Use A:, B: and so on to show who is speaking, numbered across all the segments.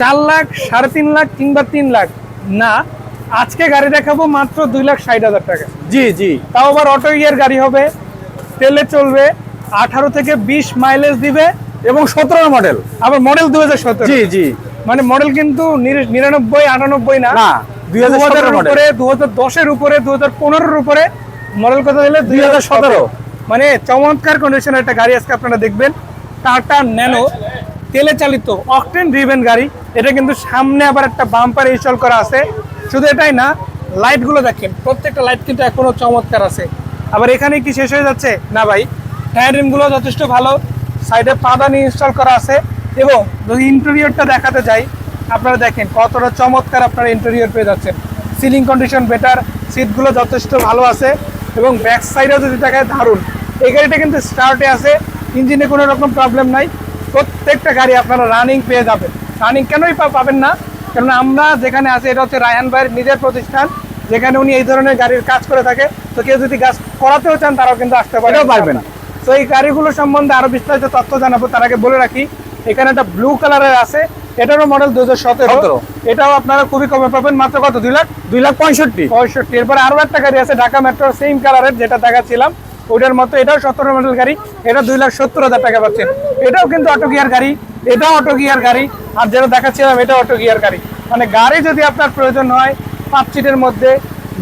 A: 4 লাখ 3.5 লাখ কিংবা 3 লাখ না, আজকে গাড়ি দেখাবো মাত্র 2,60,000 টাকা।
B: জি জি,
A: তাও আবার অটো ইয়ার গাড়ি হবে, তেলে চলবে, 18 থেকে 20 মাইলেজ দিবে
B: এবং 17 মডেল।
A: আবার মডেল 2017।
B: জি জি,
A: মানে মডেল কিন্তু 99 98 না,
B: না 2017
A: 2000
B: মডেল।
A: উপরে, 2010 এর উপরে, 2015 এর উপরে মডেল কত দিলে
B: 2017।
A: মানে চমৎকার কন্ডিশনের একটা গাড়ি আজকে আপনারা দেখবেন। টাটা ন্যানো তেলে চালিত অকটেন ড্রিভেন গাড়ি। এটা কিন্তু সামনে আবার একটা বাম্পার ইনস্টল করা আছে। শুধু এটাই না, লাইটগুলো দেখেন, প্রত্যেকটা লাইট কিন্তু এখনো চমৎকার আছে। আবার এখানে কি শেষ হয়ে যাচ্ছে না ভাই, টায়ার রিমগুলো যথেষ্ট ভালো, সাইডে পাদানি ইনস্টল করা আছে। এবং যদি ইন্টেরিয়রটা দেখাতে যাই, আপনারা দেখেন কতটা চমৎকার আপনারা ইন্টেরিয়র পেয়ে যাচ্ছেন। সিলিং কন্ডিশন বেটার, সিটগুলো যথেষ্ট ভালো আছে এবং ব্যাক সাইডেও যদি দেখায় দারুণ। এই গাড়িটা কিন্তু স্টার্টে আছে, ইঞ্জিনে কোনো রকম প্রবলেম নাই। প্রত্যেকটা গাড়ি আপনারা রানিং পেয়ে যাবেন। রানিং কেনই পাবেন না, কারণ আমরা যেখানে আছি এটা হচ্ছে রায়হান ভাইয়ের নিজের প্রতিষ্ঠান, যেখানে উনি এই ধরনের গাড়ির কাজ করে থাকে। তো কেউ যদি কাজ করাতেও চান তারাও কিন্তু আসতে পারবেন। তো এই গাড়িগুলো সম্বন্ধে আরো বিস্তারিত তথ্য জানাবো, তার আগে বলে রাখি এখানে একটা ব্লু কালারের আছে, এটারও মডেল 2017। এটাও আপনারা খুবই কমে পাবেন, মাত্র কত 2,65,000। এরপরে আরো একটা গাড়ি আছে ঢাকা মেট্রো সেম কালারের, যেটা দেখাচ্ছিলাম ওইটার মতো, এটাও 17 মডেল গাড়ি, এটা 2,70,000 টাকা পাচ্ছেন। এটাও কিন্তু অটো গিয়ার গাড়ি, এটাও অটো গিয়ার গাড়ি, আর যেটা দেখাচ্ছিলাম এটা অটো গিয়ার গাড়ি। মানে গাড়ি যদি আপনার প্রয়োজন হয় 5 সিটের মধ্যে,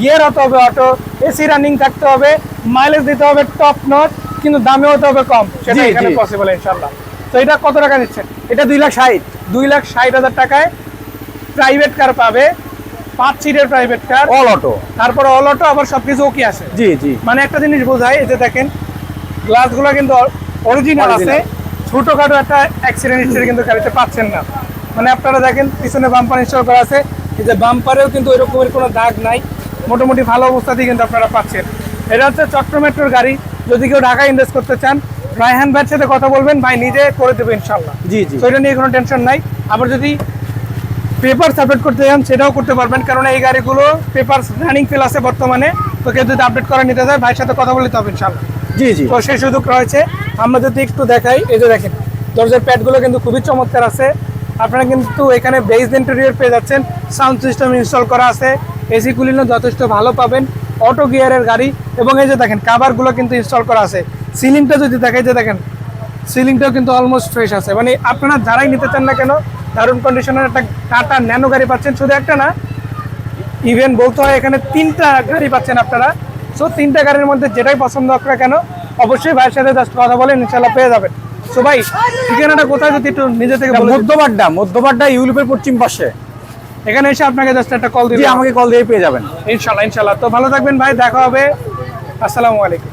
A: গিয়ার হতে হবে অটো, এসি রানিং থাকতে হবে, মাইলেজ দিতে হবে টপ নচ, কিন্তু দামে হতে হবে কম, সেটা এখানে পসিবল ইনশাআল্লাহ। তো এটা কত টাকা দিচ্ছেন?
B: এটা 2,60,000।
A: 2,60,000 টাকায় প্রাইভেট কার পাবে, 5 সিটের প্রাইভেট কার,
B: অল অটো।
A: তারপরে অল অটো, আবার সবকিছু ওকে আছে।
B: জি জি,
A: মানে একটা জিনিস বোঝায়, এই যে দেখেন গ্লাসগুলো কিন্তু অরিজিনাল আছে, ছোটখাটো একটা অ্যাক্সিডেন্ট হিস্ট্রি কিন্তু গাড়িতে পাচ্ছেন না। মানে আপনারা দেখেন পিছনে বাম্পার ইনস্টল করা আছে, এই যে বাম্পারেও কিন্তু ওই রকমের কোনো দাগ নাই, মোটামুটি ভালো অবস্থাতেই কিন্তু আপনারা পাচ্ছেন। এটা হচ্ছে চট্টগ্রাম মেট্রোর গাড়ি। যদি কেউ ঢাকা ইনভেস্ট করতে চান, রায়হান ভাইয়ের সাথে কথা বলবেন, ভাই নিজে করে দেবে ইনশাল্লাহ।
B: জি জি,
A: তো এটা নিয়ে কোনো টেনশন নাই। আবার যদি পেপার আপডেট করতে চান সেটাও করতে পারবেন, কারণ এই গাড়িগুলো পেপার রানিং ফেল আছে বর্তমানে। তো কেউ যদি আপডেট করা নিতে চায় ভাইয়ের সাথে কথা বলতে হবে ইনশাল্লাহ।
B: জি জি,
A: তো সেই সুযোগ রয়েছে। আমরা যদি একটু দেখাই, এই যে দেখেন দরজার প্যাডগুলো কিন্তু খুবই চমৎকার আছে। আপনারা কিন্তু এখানে বেস ইন্টেরিয়র পেয়ে যাচ্ছেন, সাউন্ড সিস্টেম ইনস্টল করা আছে, এসি কুলিংও যথেষ্ট ভালো পাবেন, অটো গিয়ারের গাড়ি। এবং এই যে দেখেন কাভারগুলো কিন্তু ইনস্টল করা আছে। সিলিংটা যদি দেখাই, যে দেখেন সিলিংটাও কিন্তু অলমোস্ট ফ্রেশ আছে। মানে আপনারা যারাই নিতে চান না কেন, দারুণ কন্ডিশনের একটা টাটা ন্যানো গাড়ি পাচ্ছেন। শুধু একটা না, ইভেন বলতে হয় এখানে 3টা গাড়ি পাচ্ছেন আপনারা। সো 3টা গাড়ির মধ্যে যেটাই পছন্দ হোক না কেন, অবশ্যই ভাইয়ের সাথে জাস্ট কথা বলেন, ইনশাল্লাহ পেয়ে যাবেন। সো ভাই ঠিকানাটা কোথায় যদি একটু নিজে থেকে বলে।
B: মধ্যবাড্ডা ইউরোপের পশ্চিম পাশে।
A: এখানে এসে আপনাকে জাস্ট একটা কল দিলে
B: আমাকে কল দিয়ে পেয়ে যাবেন
A: ইনশাল্লাহ। তো ভালো থাকবেন ভাই, দেখা হবে। আসসালামু আলাইকুম।